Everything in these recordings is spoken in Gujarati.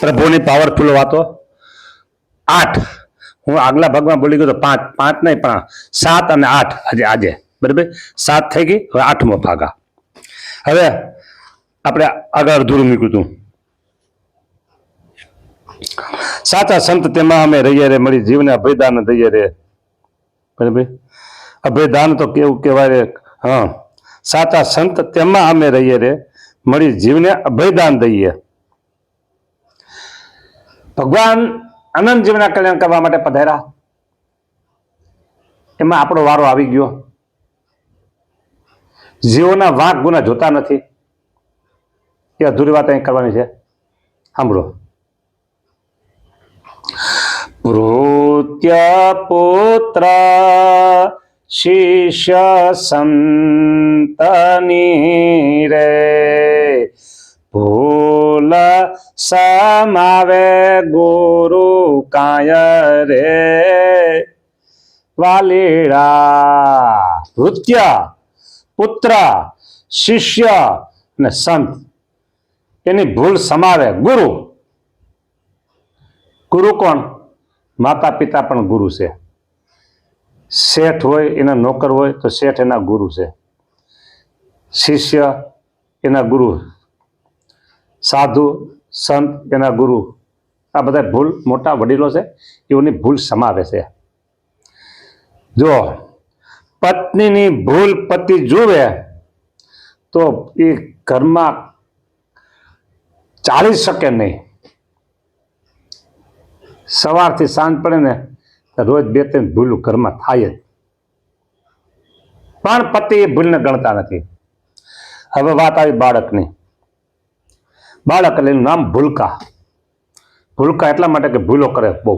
પ્રભુની પાવરફુલ વાતો 8 હું આગલા ભાગમાં બોલી ગયો તો 5 નહીં પણ 7 અને 8 આજે બરાબર 7 થઈ ગઈ. હવે 8મો ભાગ. હવે આપણે આગળ અધૂરું મૂક્યું હતું. સાચા સંત તેમાં અમે રહીએ રે, મળી જીવને અભયદાન દઈએ રે. બરાબર, અભયદાન તો કેવું કહેવાય રે. હા, સાચા સંત તેમાં અમે રહીએ રે, મળી જીવને અભયદાન દઈએ. ભગવાન અનંત જીવના કલ્યાણ કરવા માટે પધાર્યા. એમાં આપણો વારો આવી ગયો. જીવોના વાંક ગુના જોતા નથી. એ અધૂરી વાત અહીં કરવાની છે. સાંભળો. ભૃત્ય પુત્ર શિષ્ય સંતની રે, ભૂલ સમાવે ગુરુ કાય રે વાલીડા. ભૃત્ય પુત્ર શિષ્ય અને સંત એની ભૂલ સમાવે ગુરુ. ગુરુ કોણ? માતા પિતા પણ ગુરુ છે. શેઠ હોય એના નોકર હોય તો શેઠ એના ગુરુ છે. શિષ્ય એના ગુરુ, સાધુ સંત એના ગુરુ. આ બધા ભૂલ મોટા વડીલો છે, એઓની ભૂલ સમાવે છે. જો પત્નીની ભૂલ પતિ જુએ તો એ ઘરમાં ચાલી શકે નહીં. સવારથી સાંજ પડે ને રોજ 2-3 ભૂલ ઘરમાં થાય જ, પણ પતિ એ ભૂલને ગણતા નથી. હવે વાત આવી બાળકની. બાળક એટલે એનું નામ ભૂલકા. ભૂલકા એટલા માટે કે ભૂલો કરે બહુ.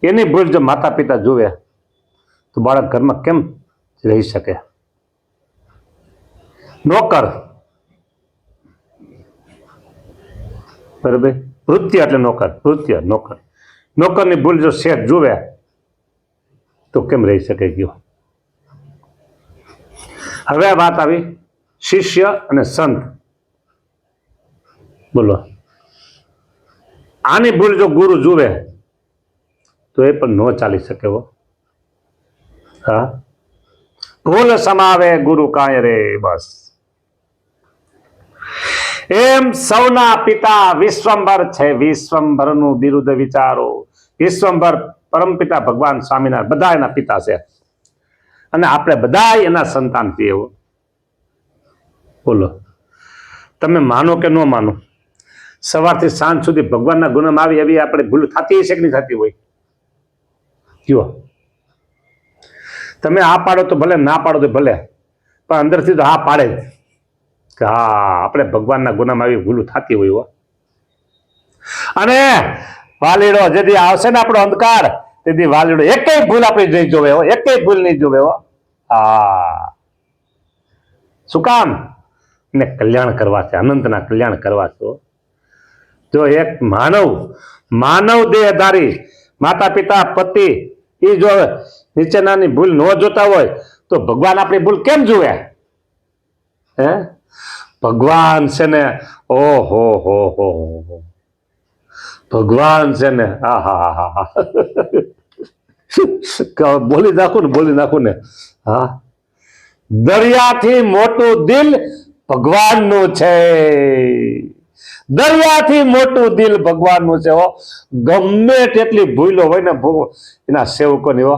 એની ભૂલ જો માતા પિતા જુએ તો બાળક ઘરમાં કેમ રહી શકે? નોકર, બરાબર, ભૃત્ય એટલે નોકર, ભૃત્ય નોકર. નોકરની ભૂલ જો શેઠ જુએ તો કેમ રહી શકે ગયો? હવે વાત આવી શિષ્ય અને સંત. બોલો, આની ભૂલ જો ગુરુ જુએ તો એ પણ ન ચાલી શકે. હા, ભૂલ સમાવે ગુરુ કાંય રે. બસ એમ સૌના પિતા વિશ્વંભર છે. વિશ્વંભરનું બિરુદ વિચારો. વિશ્વંભર પરમપિતા ભગવાન સ્વામિનારાયણ બધા એના પિતા છે, અને આપણે બધા એના સંતાન છીએ. બોલો, તમે માનો કે ન માનો, સવારથી સાંજ સુધી ભગવાનના ગુનામાં આવી એવી આપણે ભૂલ થતી હશે કે નહીં થતી હોય? કયો? તમે આ પાડો તો ભલે, ના પાડો તો ભલે, પણ અંદરથી તો હા પાડે જ કે હા આપણે ભગવાનના ગુનામાં આવી ભૂલ થતી હોય. અને વાલીડો જેથી આવશે ને આપણો અંધકાર, તેથી વાલીડો એકેય ભૂલ આપણી નહીં જોવે હો, એકેય ભૂલ નહીં જોવે હો. હા, શું કામ? ને કલ્યાણ કરવા છે, અનંતના કલ્યાણ કરવા છે. જો એક માનવ દેહધારી માતા પિતા પતિ એ જો નીચેનાની ભૂલ ન જોતા હોય તો ભગવાન આપણી ભૂલ કેમ જુએ? હે, ભગવાન છે ને, ઓહો હો હો, ભગવાન છે ને, હા હા હા હા, બોલી નાખું ને. હા, દરિયાથી મોટું દિલ ભગવાનનું છે. દરિયાથી મોટું દિલ ભગવાનનું છે. ગમે તેટલી ભૂલો હોય ને એના સેવકોની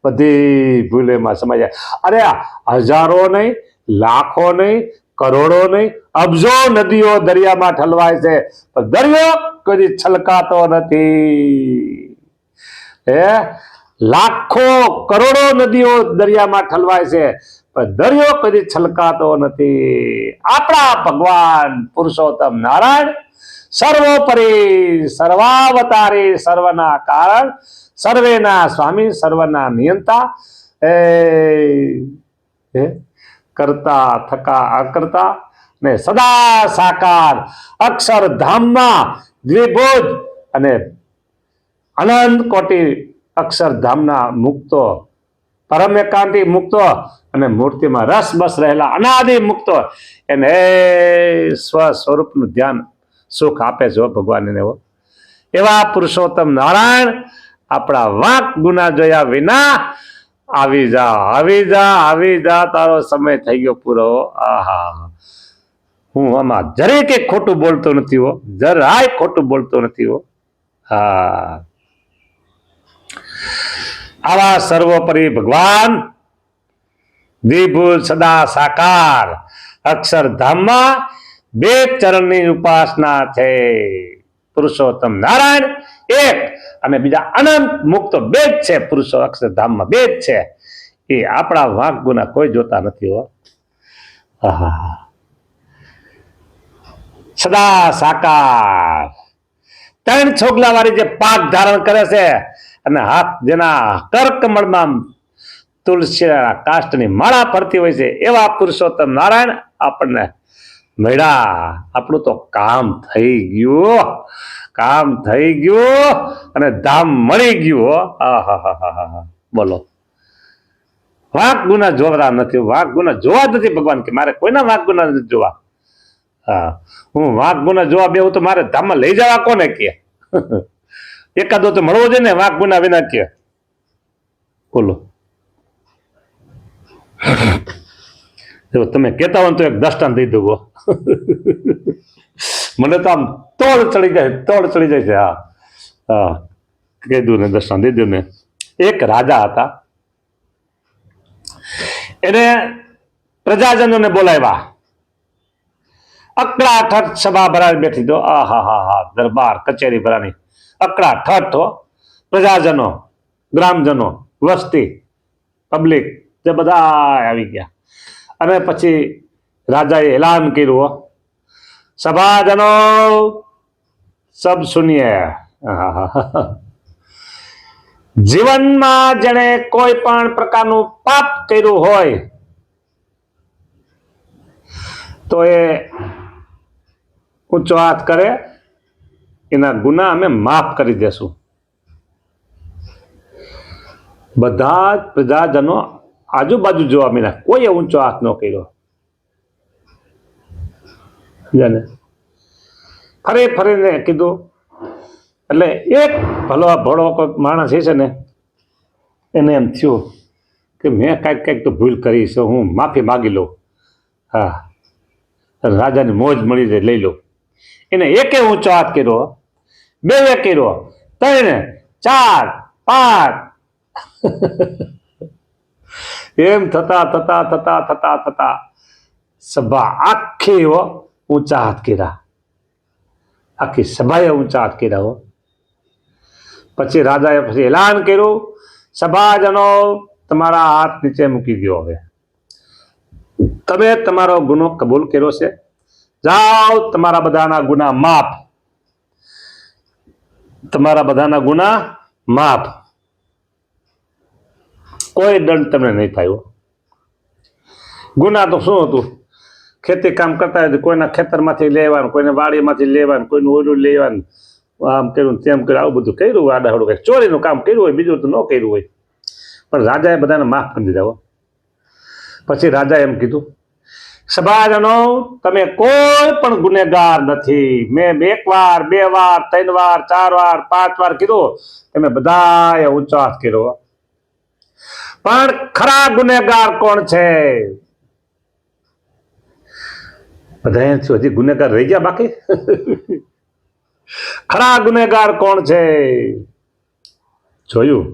બધી ભૂલો એમાં સમાઈ જાય. અરે હજારો નહીં, લાખો નહીં, કરોડો નહીં, અબજો નદીઓ દરિયામાં ઠલવાય છે, પણ દરિયો કદી છલકાતો નથી. હે, લાખો કરોડો નદીઓ દરિયામાં ઠલવાય છે, પણ દરિયો કદી છલકાતો નથી. આપણા ભગવાન પુરુષોત્તમ નારાયણ સર્વોપરી સર્વાવતારી સર્વના કારણ સર્વેના સ્વામી સર્વના નિયંતા, કરતા થકા અકર્તા ને સદા સાકાર અક્ષરધામમાં દ્વિભુજ અને અનંત કોટી અક્ષરધામના મુક્તો, પરમ એકાંતિ મુક્તો અને મૂર્તિમાં રસ બસ રહેલા અનાદિ મુક્તો એને સ્વ સ્વરૂપનું ધ્યાન સુખ આપે છે ભગવાન એને. એવા પુરુષોત્તમ નારાયણ આપણા વાંક ગુના જોયા વિના આવી જા આવી જા આવી જા, તારો સમય થઈ ગયો પૂરો. આહા, હું આમાં જરાય કે ખોટું બોલતો નથી હો, જરાય ખોટું બોલતો નથી હો. હા, આવા સર્વોપરી ભગવાન દ્વિભુજ સદા સાકાર અક્ષરધામમાં બે ચરણની ઉપાસના છે. પુરુષોત્તમ નારાયણ એક અને બીજા અનંત મુક્ત બે જ છે. પુરુષો અક્ષરધામમાં બે જ છે. એ આપણા વાંક ગુના કોઈ જોતા નથી હો. સદા સાકાર ત્રણ છોગલા વાળી જે પાક ધારણ કરે છે અને હાથ જેના કર્કમળમાં તુલસી કાષ્ટની માળા ફરતી હોય છે, એવા પુરુષોત્તમ નારાયણ આપણને મળ્યા. આપણું તો કામ થઈ ગયું, કામ થઈ ગયું અને ધામ મળી ગયું. આહા, બોલો. વાંક ગુના જોવા નથી, વાંક ગુના જોવા જ નથી. ભગવાન કે મારે કોઈના વાંક ગુના નથી જોવા. હા, હું વાંક ગુના જોવા બેહું તો મારે ધામમાં લઈ જવા કોને કે? એકાદો તો મળવો જોઈએ ને વાંક ગુના વિના કે. બોલો. તમે કેતા હો તો એક દ્રષ્ટાંત દઈ દઉં. મને તો આમ તોડ ચડી જાય છે. હા હા, કહી દઉં ને, દ્રષ્ટાંત દઈ દઉં ને. એક રાજા હતા, એને પ્રજાજનોને બોલાવ્યા. અકળાઠઠ સભા ભરાવી બેઠી તો. આહા, દરબાર કચેરી ભરાની અકળાઠઠ હો. પ્રજાજનો, ગ્રામજનો, વસ્તી, પબ્લિક તે બધા આવી ગયા. અને પછી રાજાએ એલાન કર્યું, સભાજનો સબ સુનિએ. જીવનમાં જેણે કોઈ પણ પ્રકારનું પાપ કર્યું હોય તો એ ઊંચો હાથ કરે, એના ગુના અમે માફ કરી દેશું. બધા જ પ્રજાજનો આજુબાજુ જોવા મળ્યા, કોઈએ ઊંચો હાથ ન કર્યો. ફરીને કીધું. એટલે એક ભલો કોઈ માણસ છે ને, એને એમ થયું કે મેં કાંઈક તો ભૂલ કરી છે, હું માફી માગી લઉં. હા, રાજાની મોજ મળી જાય, લઈ લો. એને એકે ઊંચો હાથ કર્યો, બે કર્યો, 3, 4, 5. એમ થતા સભા આખી ઊંચા હાથ કર્યા. આખી સભાએ ઊંચા હાથ કર્યા. પછી રાજાએ પછી એલાન કર્યું, સભાજનો તમારા હાથ નીચે મૂકી દો. હવે તમે તમારો ગુનો કબૂલ કર્યો છે, જાઓ, તમારા બધાના ગુના માફ. તમારા બધાના ગુના માફ. કોઈ દંડ તમને નહીં થાય. ગુના તો શું હતું? ખેતી કામ કરતા હોય કોઈના ખેતરમાંથી લેવાનું, કોઈને વાડીમાંથી લેવાનું, કોઈનું ઓલું લેવાનું, આમ કર્યું તેમ કર્યું, આવું બધું કર્યું. આડાહડું કંઈક ચોરીનું કામ કર્યું હોય, બીજું તો ન કર્યું હોય. પણ રાજાએ બધાને માફ કરી દીધા. પછી રાજા એમ કીધું, સભાજનો તમે કોઈ પણ ગુનેગાર નથી. મેં 1 વાર, 2 વાર, 3 વાર, 4 વાર, 5 વાર કીધું, તમે બધાએ ઊંચો હાથ કર્યો. પણ ખરા ગુનેગાર કોણ છે? બધા એમ થયું, હજી ગુનેગાર રહી ગયા બાકી. ખરા ગુનેગાર કોણ છે? જોયું,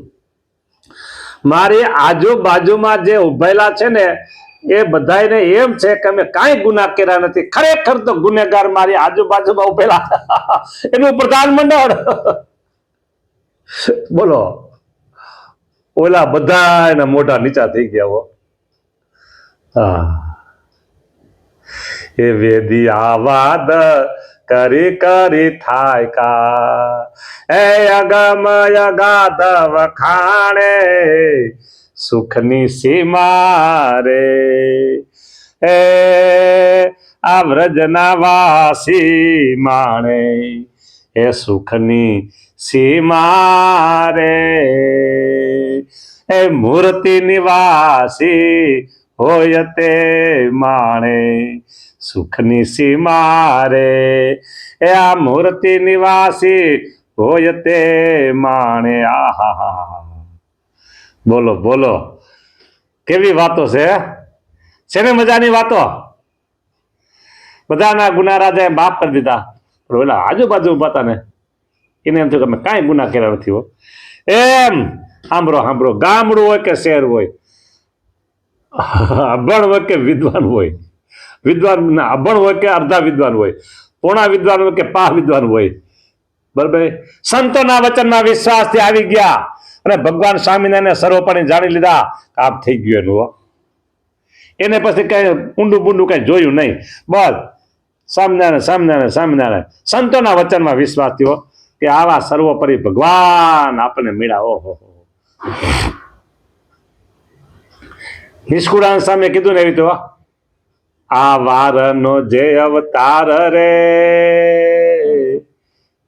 મારી આજુબાજુમાં જે ઉભેલા છે ને, એ બધાને એમ છે કે અમે કાંઈ ગુના કર્યા નથી. ખરેખર તો ગુનેગાર મારી આજુબાજુમાં ઉભેલા, એનું પ્રધાનમંડળ. બોલો, ઓલા બધા એના મોઢા નીચા થઈ ગયા. હા, એ વેદી આવાદ કરી થાય કા, એ અગમ અગાધ વખાણે સુખની સીમા રે. એ આ વ્રજના વાસી માણે એ સુખની સીમા રે. એ મૂર્તિ નિવાસી હોય તે માણે સુખની સીમા રે એ આ મૂર્તિ નિવાસી હોય તે માણે આહા બોલો બોલો કેવી વાતો છે ને મજાની વાતો બધાના ગુના રાજાએ માફ કરી દીધા પણ ઓલા આજુબાજુ હતા ને એને એમ થયું કે અમે કાંઈ ગુના કર્યા નથી હો એમ સાંભળો ગામડું હોય કે શહેર હોય અભણ હોય કે વિદ્વાન હોય વિદ્વાન અભણ હોય કે અર્ધા વિદ્વાન હોય પૂર્ણા વિદ્વાન હોય કે પા વિદ્વાન હોય બરાબર સંતોના વચનના વિશ્વાસથી આવી ગયા અને ભગવાન સ્વામિનારાયણ સર્વપણે જાણી લીધા કામ થઈ ગયું એનું એને પછી કઈ ઊંડું બુંડું કઈ જોયું નહીં બસ સ્વામિનારાયણ સંતોના વચનમાં વિશ્વાસ થયો કે આવા સર્વોપરી ભગવાન આપણને મળ્યા ઓહો નિષ્કુળાન સામે કીધું ને એવી તો આ વારનો જે અવતાર રે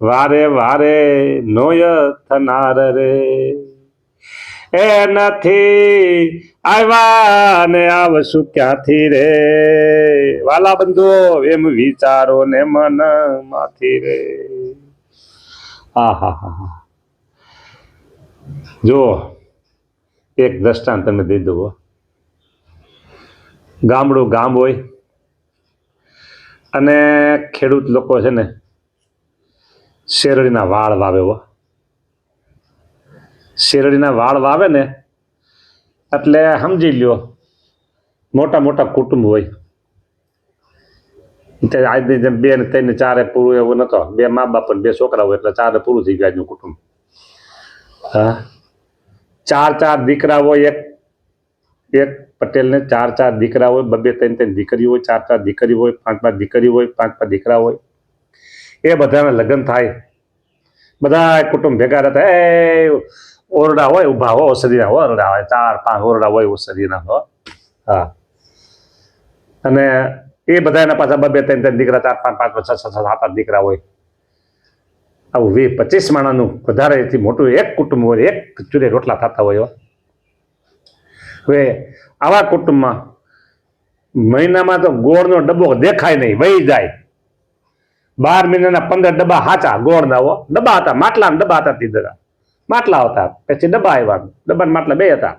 વારે વારે નોય થનાર રે એ નથી આવ્યા ને આવશું ક્યાંથી રે વાલા બંધો એમ વિચારો ને મન માંથી રે હા જો એક દ્રષ્ટાંત તમે દઈ દો ગામડું ગામ હોય અને ખેડૂત લોકો છે ને શેરડીના વાળ વાવે શેરડીના વાળ વાવે ને એટલે સમજી લ્યો મોટા મોટા કુટુંબ હોય આજની જેમ 2 ને 3 ને 4 પૂરું એવું નતો 2 મા બાપ 2 છોકરા હોય એટલે 4 પૂરું થઈ ગયું આજનું કુટુંબ હા 4 દીકરા હોય એક પટેલ ને 4 દીકરા હોય 2-3 દીકરી હોય 4 દીકરી હોય 5 દીકરી હોય 5 દીકરા હોય એ બધાના લગ્ન થાય બધા કુટુંબ ભેગા રહેતા એ ઓરડા હોય ઉભા હોય ઓસરીના ઓરડા હોય 4-5 ઓરડા હોય ઓસરીના હો હા અને એ બધાના પાછા 2-3 દીકરા 4-5 6-7 દીકરા હોય આવું 20-25 માણાનું વધારે એથી મોટું એક કુટુંબ હોય એક ચૂલે રોટલા થતા હોય હવે આવા કુટુંબમાં મહિનામાં તો ગોળનો ડબ્બો દેખાય નહીં વહી જાય 12 મહિનાના 15 ડબ્બા હાચા ગોળના હો ડબ્બા હતા માટલાના ડબ્બા હતા તીધા માટલા હતા પછી ડબ્બા આવ્યા ડબ્બા માટલા 2 હતા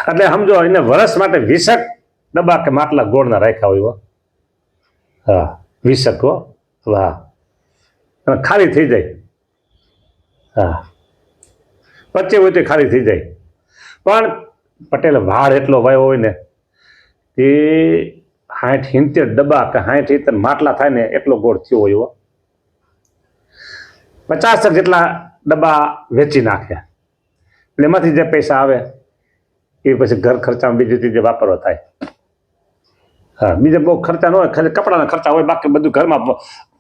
એટલે સમજો એને વર્ષ માટે 20 ડબ્બા કે માટલા ગોળના રાખ્યા હોય હા 20 હો વાહ ખાલી થઈ જાય હા 25 હોય તો ખાલી થઈ જાય પણ પટેલ વાળ એટલો વાયો હોય ને એ 60-70 ડબ્બા કે 60-70 માટલા થાય ને એટલો ગોળ થયો હોય 50 જેટલા ડબ્બા વેચી નાખ્યા એટલે એમાંથી જે પૈસા આવે એ પછી ઘર ખર્ચામાં બીજી રીતે વાપરવા થાય હા બીજા બહુ ખર્ચા ન હોય ખાલી કપડાના ખર્ચા હોય બાકી બધું ઘરમાં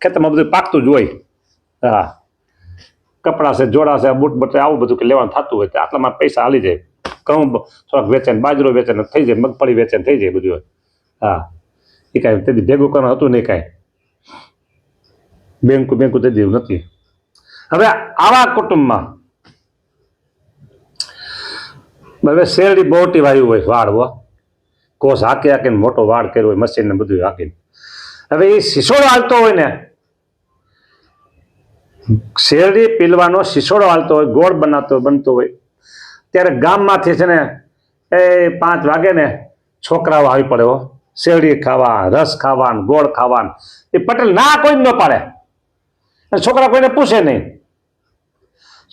ખેતરમાં બધું પાકતું જ હોય હા કપડા છે જોડા છે બૂટ બટ આવું બધું કે લેવાનું થતું હોય તો આટલામાં પૈસા હાલી જાય ઘઉં થોડાક વેચાય બાજરો વેચાય થઈ જાય મગફળી વેચાય થઈ જાય બધું હા એ કાંઈ તેથી ભેગું કરવાનું હતું નહીં કાંઈ બેંકું તેથી નથી હવે આવા કુટુંબમાં હવે શેરડી મોટી વાયુ હોય વાળ કોસ હાકે મોટો વાળ કર્યો હોય મશીન ને બધું હાકીને હવે એ શિશોડો હાલતો હોય ને શેરડી પીલવાનો શિશોડો હાલતો હોય ગોળ બનતો હોય ત્યારે ગામમાંથી છે ને એ 5 વાગે ને છોકરાઓ આવી પડે શેરડી ખાવા રસ ખાવા ગોળ ખાવા એ પટેલ ના કોઈ ન પાડે છોકરા કોઈને પૂછે નહીં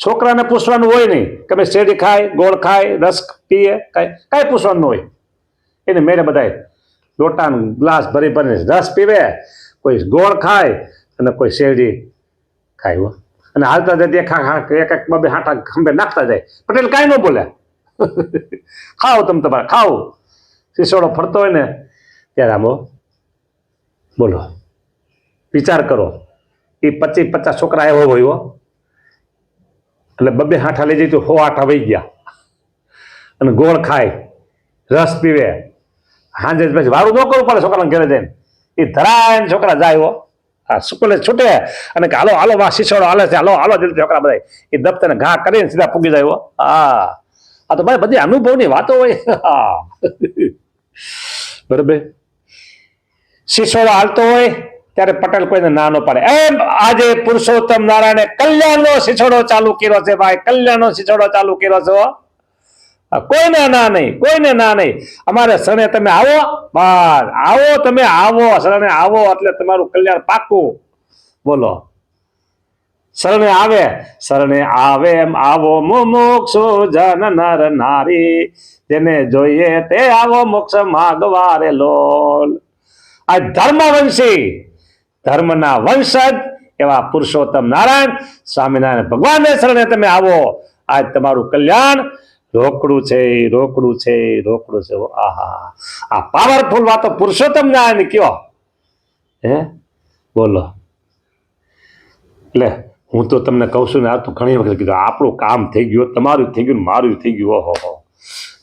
છોકરાને પૂછવાનું હોય નહીં કે ભાઈ શેરડી ખાય ગોળ ખાય રસ પીએ કાંઈ પૂછવાનું હોય એને મેળે બધાય લોટાનો ગ્લાસ ભરીને રસ પીવે કોઈ ગોળ ખાય અને કોઈ શેરડી ખાય અને હાલતા જાય એક 2 હાટા ખંભે નાખતા જાય પટેલ કાંઈ ન બોલે ખાઓ તમે તમારે ખાઓ શીશોડો ફરતો હોય ને ત્યારે આમ બોલો વિચાર કરો એ 25-50 છોકરા એવો હોય એટલે 2 હાઠા લઈ જાય તો 100 હાઠા વહી ગયા અને ગોળ ખાય રસ પીવે સાંજે પછી વારું ન કરવું પડે છોકરાને ઘરે જઈને એ ધરાય છોકરા જાય હા સ્કૂલે છૂટે અને કે હાલો હાલો શીશોડો હાલે છે હાલો હાલો જલ્દી છોકરા બધા એ દફતરને ઘા કરીને સીધા પૂગી જાય હા આ તો ભાઈ બધી અનુભવની વાતો હોય. બરોબર. શિશોડો હાલતો હોય ત્યારે પટેલ કોઈને ના ન પાડે. એમ આજે પુરુષોત્તમ નારાયણે કલ્યાણનો શિશોડો ચાલુ કર્યો છે ભાઈ, કલ્યાણનો શિશોડો ચાલુ કર્યો છે. કોઈને ના નહીં, કોઈને ના નહીં. અમારે શરણે તમે આવો, બસ આવો, તમે આવો શરણે આવો એટલે તમારું કલ્યાણ પાકું. બોલો. શરણે આવે એમ આવો મુમુક્ષુ જન નર નારી, જેને જોઈએ તે આવો મોક્ષ માગવા રે લોલ. આ ધર્મવંશી, ધર્મના વંશજ એવા પુરુષોત્તમ નારાયણ સ્વામિનારાયણ ભગવાનને શરણે તમે આવો. આજ તમારું કલ્યાણ રોકડું છે, રોકડું છે, રોકડું છે. આહા, આ પાવરફુલ વાતો પુરુષોત્તમ નારાયણ કયો. હે બોલો. એટલે હું તો તમને કહું છું ને, આ તો ઘણી વખત કીધું આપણું કામ થઈ ગયું, તમારું થઈ ગયું, મારું થઈ ગયું. ઓહો,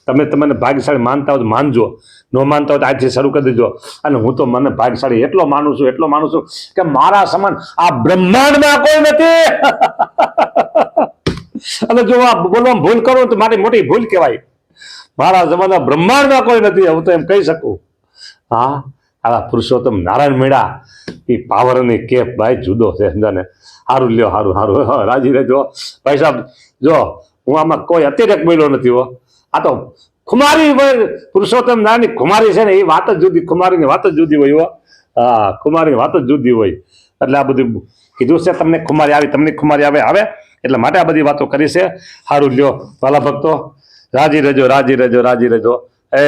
તમે તમને ભાગ્યશાળી માનતા હો તો માનજો, ન માનતા હોય તો આજથી શરૂ કરી દેજો. અને હું તો મને ભાગ્યશાળી એટલો માનું છું, એટલો માનું છું કે મારા સમાન આ બ્રહ્માંડમાં કોઈ નથી. અને જો આ બોલવામાં ભૂલ કરું તો મારી મોટી ભૂલ કહેવાય. મારા જમાના બ્રહ્માંડમાં કોઈ નથી, હું તો એમ કહી શકું. હા, આવા પુરુષોત્તમ નારાયણ મેળા એ પાવરની કેપ ભાઈ જુદો છે. સમજાને. સારું લ્યો, સારું સારું, રાજી રહેજો ભાઈ સાહેબ. જો હું આમાં કોઈ અતિરેક બોલ્યો નથી હો. આ તો ખુમારી પુરુષોત્તમ નારાયણની ખુમારી છે ને, એ વાત જ જુદી, ખુમારીની વાત જ જુદી હોય. હા, ખુમારીની વાત જ જુદી હોય. એટલે આ બધું કીધું છે તમને ખુમારી આવી, તમને ખુમારી આવે એટલે માટે આ બધી વાતો કરી છે. સારું લ્યો વાલા ભક્તો, રાજી રહેજો, રાજી રહેજો, રાજી રહેજો. એ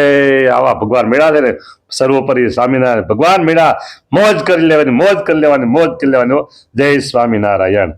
આવા ભગવાન મેળા છે ને, સર્વોપરી સ્વામિનારાયણ ભગવાન મેળા, મોજ કરી લેવાની, મોજ કરી લેવાની, મોજ કરી લેવાની. જય સ્વામિનારાયણ.